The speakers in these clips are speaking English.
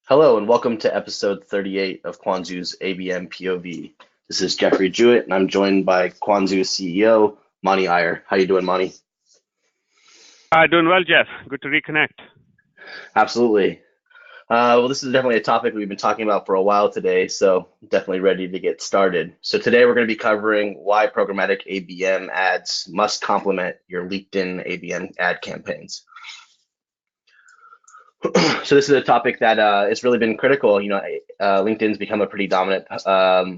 Hello and welcome to episode 38 of Quanzu's ABM POV. This is Jeffrey Jewett and I'm joined by Quanzu's CEO, Monty Iyer. How you doing, Monty? Doing well, Jeff. Good to reconnect. Absolutely. Well, this is definitely a topic we've been talking about for a while today, so definitely ready to get started. So today we're going to be covering why programmatic ABM ads must complement your LinkedIn ABM ad campaigns. So this is a topic that it's really been critical. LinkedIn's become a pretty dominant, power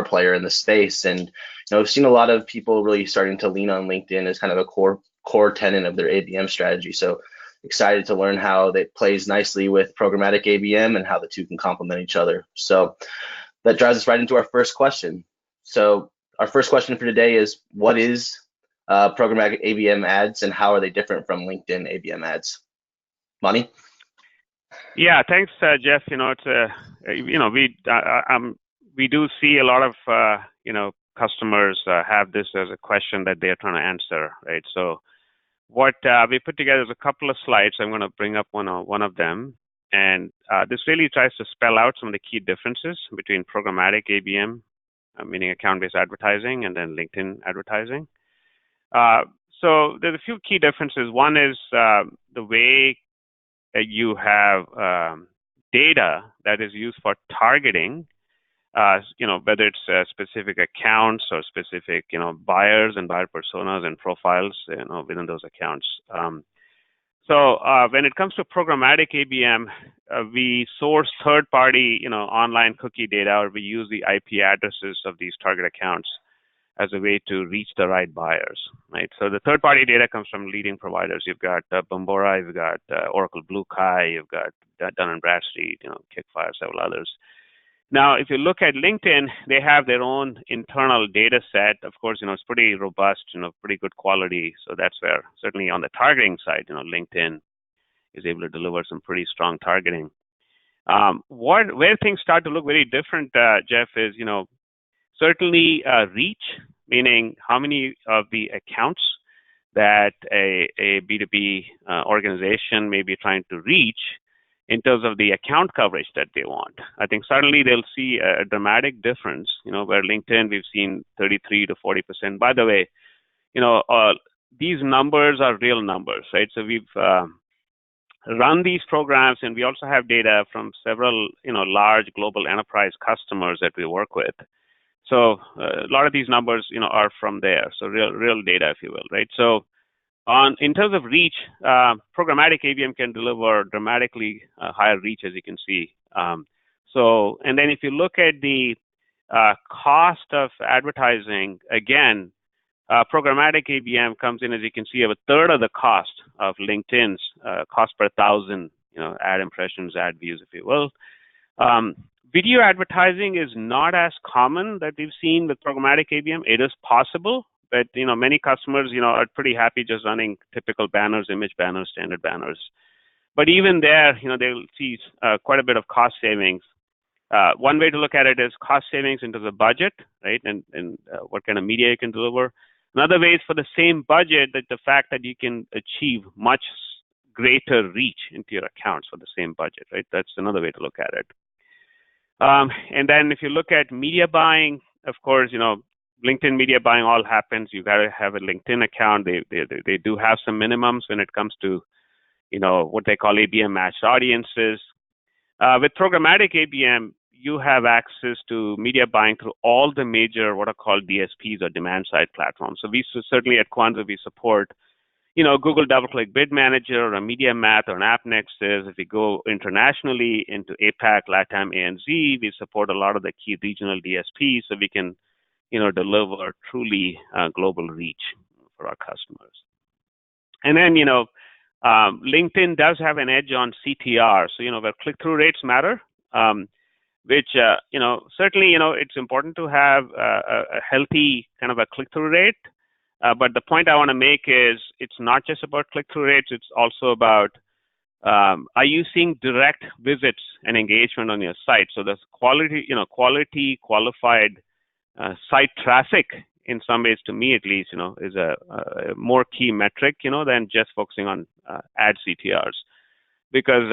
player in the space, and we've seen a lot of people really starting to lean on LinkedIn as kind of a core tenet of their ABM strategy. So excited to learn how that plays nicely with programmatic ABM and how the two can complement each other. So that drives us right into our first question. So our first question for today is, what is programmatic ABM ads and how are they different from LinkedIn ABM ads? Monty? Yeah, thanks, Jeff. We do see a lot of customers have this as a question that they are trying to answer, right? So what we put together is a couple of slides. I'm going to bring up one of them, and this really tries to spell out some of the key differences between programmatic ABM, meaning account-based advertising, and then LinkedIn advertising. So there's a few key differences. One is the way you have data that is used for targeting, whether it's specific accounts or specific, buyers and buyer personas and profiles, within those accounts. So when it comes to programmatic ABM, we source third-party, online cookie data, or we use the IP addresses of these target accounts as a way to reach the right buyers, right? So the third-party data comes from leading providers. You've got Bombora, you've got Oracle Blue Kai, you've got Dun & Bradstreet, Kickfire, several others. Now, if you look at LinkedIn, they have their own internal data set. Of course, it's pretty robust, pretty good quality. So that's where, certainly on the targeting side, LinkedIn is able to deliver some pretty strong targeting. Where things start to look very different, Jeff, is, certainly reach, meaning how many of the accounts that a B2B organization may be trying to reach in terms of the account coverage that they want. I think certainly they'll see a dramatic difference, where LinkedIn we've seen 33 to 40%. By the way, these numbers are real numbers, right? So we've run these programs, and we also have data from several, large global enterprise customers that we work with. So a lot of these numbers, are from there. So real data, if you will, right? So in terms of reach, programmatic ABM can deliver dramatically higher reach, as you can see. And then if you look at the cost of advertising, again, programmatic ABM comes in, as you can see, of a third of the cost of LinkedIn's cost per thousand, ad impressions, ad views, if you will. Video advertising is not as common that we've seen with programmatic ABM. It is possible, but many customers are pretty happy just running typical banners, image banners, standard banners. But even there, they'll see quite a bit of cost savings. One way to look at it is cost savings into the budget, right, and what kind of media you can deliver. Another way is for the same budget, that the fact that you can achieve much greater reach into your accounts for the same budget, right? That's another way to look at it. And then if you look at media buying, of course, LinkedIn media buying all happens. You got to have a LinkedIn account. They do have some minimums when it comes to, what they call ABM matched audiences. With programmatic ABM, you have access to media buying through all the major what are called DSPs or demand side platforms. So we certainly at Quanzu we support, Google DoubleClick Bid Manager or a MediaMath or an AppNexus. If we go internationally into APAC, LATAM, ANZ, we support a lot of the key regional DSPs, so we can, deliver truly global reach for our customers. And then, LinkedIn does have an edge on CTR, so where click-through rates matter, which certainly it's important to have a healthy kind of a click-through rate. But the point I want to make is it's not just about click-through rates. It's also about are you seeing direct visits and engagement on your site? So there's quality, qualified site traffic in some ways, to me at least, is a more key metric, than just focusing on ad CTRs. because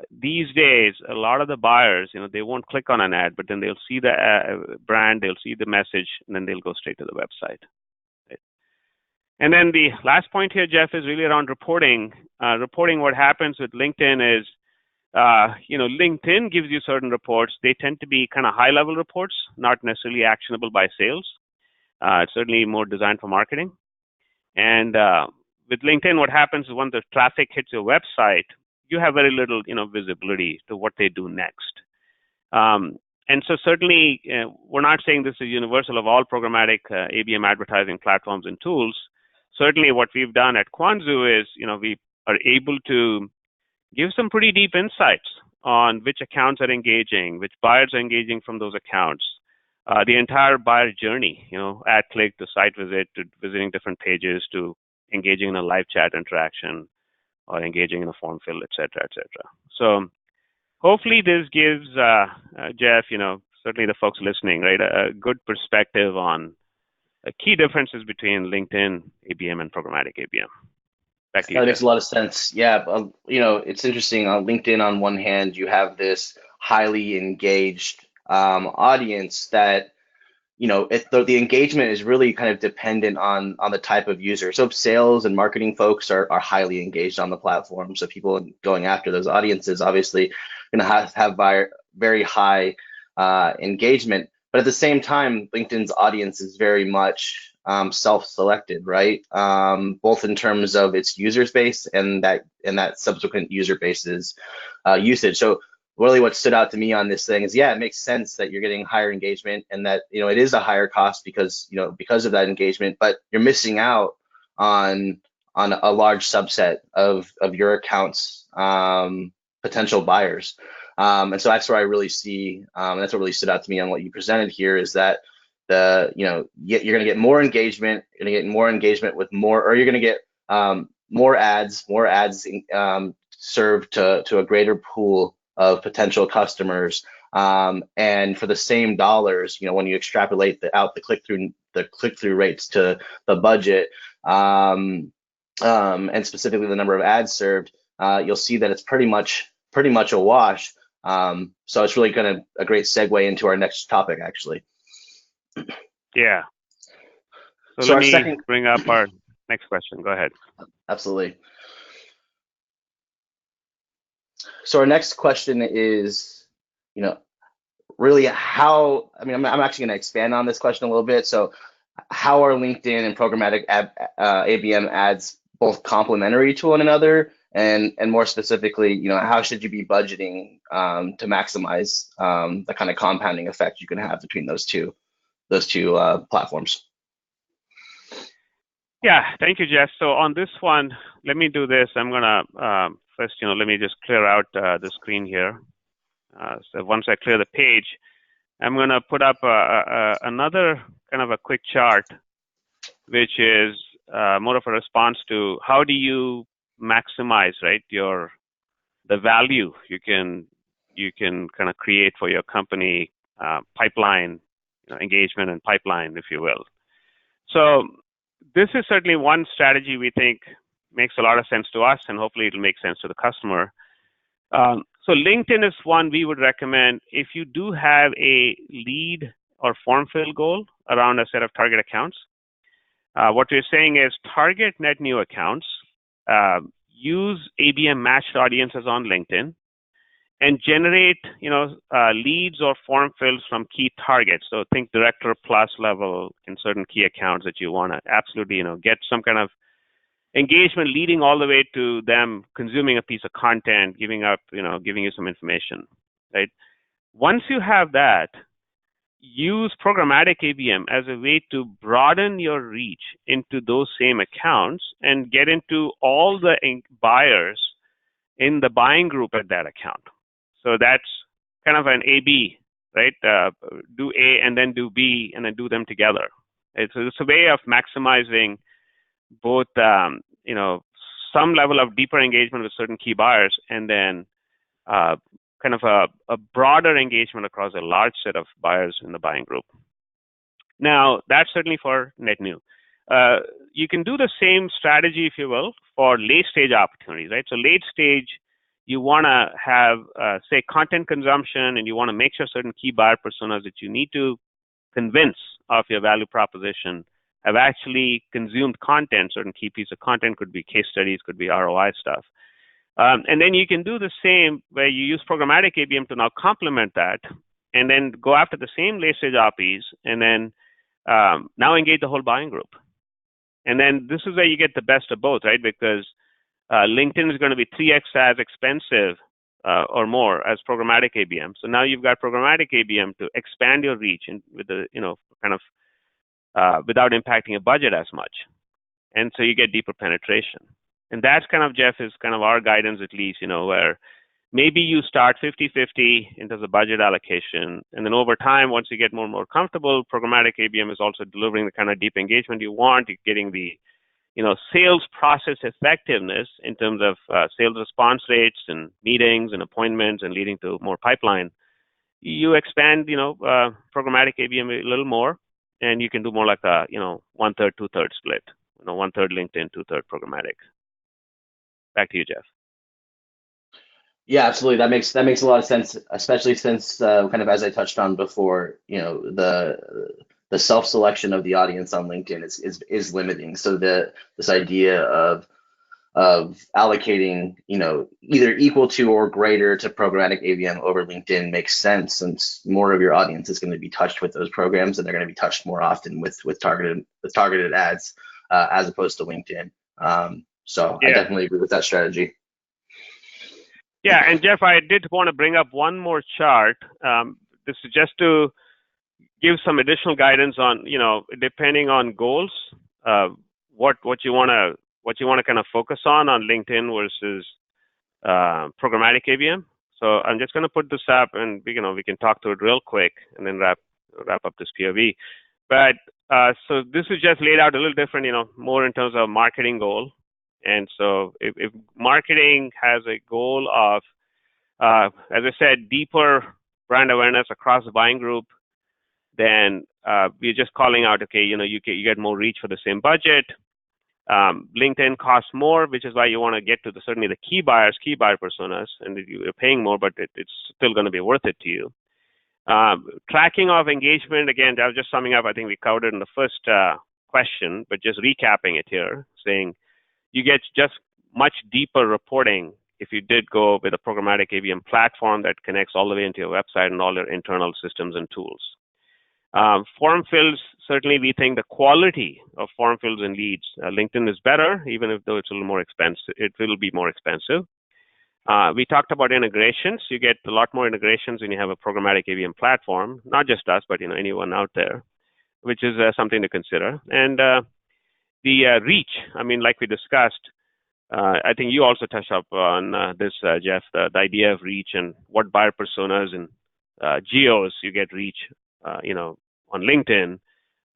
these days a lot of the buyers, they won't click on an ad, but then they'll see the brand, they'll see the message, and then they'll go straight to the website. Right? And then the last point here, Jeff, is really around reporting. Reporting, what happens with LinkedIn is, LinkedIn gives you certain reports. They tend to be kind of high-level reports, not necessarily actionable by sales. It's certainly more designed for marketing. And with LinkedIn, what happens is when the traffic hits your website, you have very little, visibility to what they do next. And so certainly, we're not saying this is universal of all programmatic ABM advertising platforms and tools. Certainly, what we've done at Quanzu is, we are able to give some pretty deep insights on which accounts are engaging, which buyers are engaging from those accounts, the entire buyer journey, ad click to site visit to visiting different pages to engaging in a live chat interaction or engaging in a form fill, et cetera, et cetera. So hopefully this gives, Jeff, certainly the folks listening, right, a good perspective on key differences between LinkedIn ABM and programmatic ABM. Back to you, That Jeff. makes a lot of sense. Yeah, it's interesting. On LinkedIn, on one hand, you have this highly engaged audience that, the engagement is really kind of dependent on the type of user. So sales and marketing folks are highly engaged on the platform. So people going after those audiences obviously going to have very high engagement. But at the same time, LinkedIn's audience is very much self-selected, right? Both in terms of its user base and that subsequent user base's usage. So really what stood out to me on this thing is, it makes sense that you're getting higher engagement and that, it is a higher cost because of that engagement, but you're missing out on a large subset of your account's potential buyers. And so that's where I really see, that's what really stood out to me on what you presented here is that you're going to get more engagement, with more, or you're going to get more ads served to a greater pool of potential customers, and for the same dollars, when you extrapolate the click-through rates to the budget, and specifically the number of ads served, you'll see that it's pretty much a wash. So it's really kind of a great segue into our next topic, actually. Yeah. So let me bring up our next question. Go ahead. Absolutely. So our next question is, really how, I'm actually going to expand on this question a little bit. So how are LinkedIn and programmatic ABM ads both complementary to one another? And more specifically, how should you be budgeting to maximize the kind of compounding effect you can have between those two platforms? Yeah, thank you, Jeff. So on this one, let me do this. I'm gonna first, let me just clear out the screen here. So once I clear the page, I'm gonna put up another kind of a quick chart, which is more of a response to how do you maximize, right, the value you can kind of create for your company pipeline, engagement and pipeline, if you will. So this is certainly one strategy we think makes a lot of sense to us, and hopefully it'll make sense to the customer. So LinkedIn is one we would recommend if you do have a lead or form fill goal around a set of target accounts. What we're saying is target net new accounts, use ABM matched audiences on LinkedIn, and generate leads or form fills from key targets. So think director plus level in certain key accounts that you want to absolutely get some kind of engagement leading all the way to them consuming a piece of content, giving you some information, right? Once you have that, use programmatic ABM as a way to broaden your reach into those same accounts and get into all the buyers in the buying group at that account. So that's kind of an A/B, right? Do A and then do B and then do them together. It's a way of maximizing both, some level of deeper engagement with certain key buyers, and then kind of a broader engagement across a large set of buyers in the buying group. Now, that's certainly for net new. You can do the same strategy, if you will, for late stage opportunities, right? So late stage, you want to have, say, content consumption, and you want to make sure certain key buyer personas that you need to convince of your value proposition have actually consumed content. Certain key piece of content could be case studies, could be ROI stuff. And then you can do the same where you use programmatic ABM to now complement that, and then go after the same late stage RPs, and then now engage the whole buying group. And then this is where you get the best of both, right? Because LinkedIn is going to be 3x as expensive or more as programmatic ABM. So now you've got programmatic ABM to expand your reach and with the, kind of without impacting your budget as much. And so you get deeper penetration. And that's kind of, Jeff, is kind of our guidance, at least, where maybe you start 50-50 in terms of budget allocation. And then over time, once you get more and more comfortable, programmatic ABM is also delivering the kind of deep engagement you want. You're getting the, sales process effectiveness in terms of sales response rates and meetings and appointments and leading to more pipeline. You expand, programmatic ABM a little more, and you can do more like a, 1/3, 2/3 split. 1/3 LinkedIn, 2/3 programmatic. Back to you, Jeff. Yeah, absolutely. That makes a lot of sense, especially since kind of as I touched on before, the self-selection of the audience on LinkedIn is limiting. So this idea of allocating, either equal to or greater to programmatic ABM over LinkedIn makes sense, since more of your audience is going to be touched with those programs, and they're going to be touched more often with targeted ads as opposed to LinkedIn. So yeah. I definitely agree with that strategy. Yeah, and Jeff, I did want to bring up one more chart. This is just to give some additional guidance on, depending on goals, what you want to kind of focus on LinkedIn versus programmatic ABM. So I'm just going to put this up, and we can talk to it real quick, and then wrap up this POV. But so this is just laid out a little different, more in terms of marketing goal. And so if marketing has a goal of, as I said, deeper brand awareness across the buying group, then we're just calling out, okay, you get more reach for the same budget. LinkedIn costs more, which is why you want to get to certainly the key buyer personas, and you're paying more, but it's still going to be worth it to you. Tracking of engagement, again, I was just summing up, I think we covered it in the first question, but just recapping it here, saying you get just much deeper reporting if you did go with a programmatic ABM platform that connects all the way into your website and all your internal systems and tools. Form fills, certainly we think the quality of form fills and leads, LinkedIn is better, even if though it's a little more expensive, it will be more expensive. We talked about integrations. You get a lot more integrations when you have a programmatic ABM platform, not just us, but anyone out there, which is something to consider. And the reach, I mean, like we discussed, I think you also touched up on this, Jeff, the idea of reach and what buyer personas and geos you get reach, on LinkedIn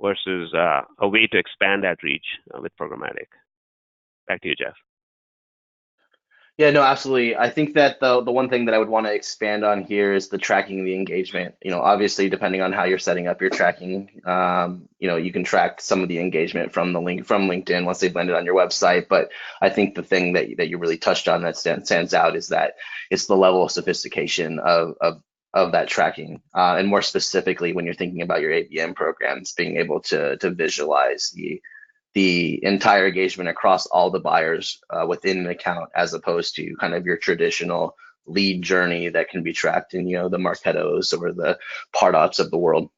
versus a way to expand that reach with programmatic. Back to you, Jeff. Yeah, no, absolutely. I think that the one thing that I would want to expand on here is the tracking of the engagement. Obviously, depending on how you're setting up your tracking, you can track some of the engagement from LinkedIn once they've landed on your website. But I think the thing that you really touched on that stands out is that it's the level of sophistication of that tracking, and more specifically when you're thinking about your ABM programs, being able to visualize the entire engagement across all the buyers within an account, as opposed to kind of your traditional lead journey that can be tracked in the Marketos or the Pardots of the world.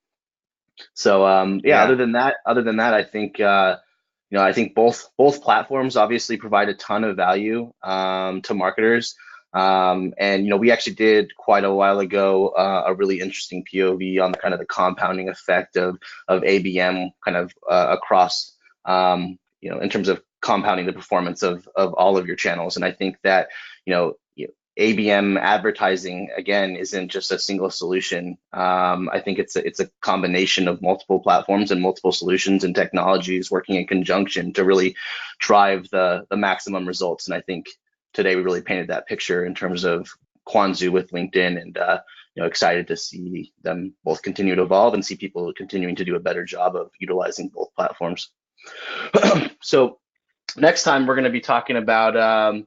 So other than that, I think I think both platforms obviously provide a ton of value to marketers. And we actually did quite a while ago a really interesting POV on the kind of the compounding effect of ABM kind of across in terms of compounding the performance of all of your channels. And I think that ABM advertising, again, isn't just a single solution. I think it's a combination of multiple platforms and multiple solutions and technologies working in conjunction to really drive the maximum results. And I think today we really painted that picture in terms of Quanzu with LinkedIn, and excited to see them both continue to evolve and see people continuing to do a better job of utilizing both platforms. So next time we're going to be talking about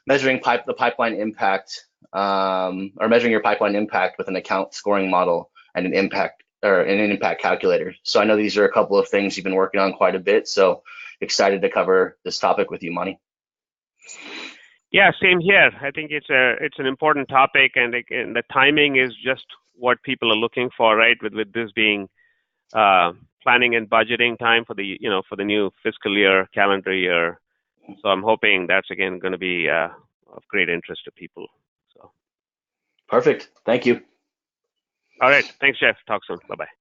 measuring the pipeline impact, or measuring your pipeline impact with an account scoring model and an impact calculator. So I know these are a couple of things you've been working on quite a bit. So excited to cover this topic with you, Monty. Yeah, same here. I think it's an important topic, and the timing is just what people are looking for, right? With this being planning and budgeting time for the new fiscal year, calendar year. So I'm hoping that's again going to be of great interest to people. So perfect. Thank you. All right. Thanks, Jeff. Talk soon. Bye-bye.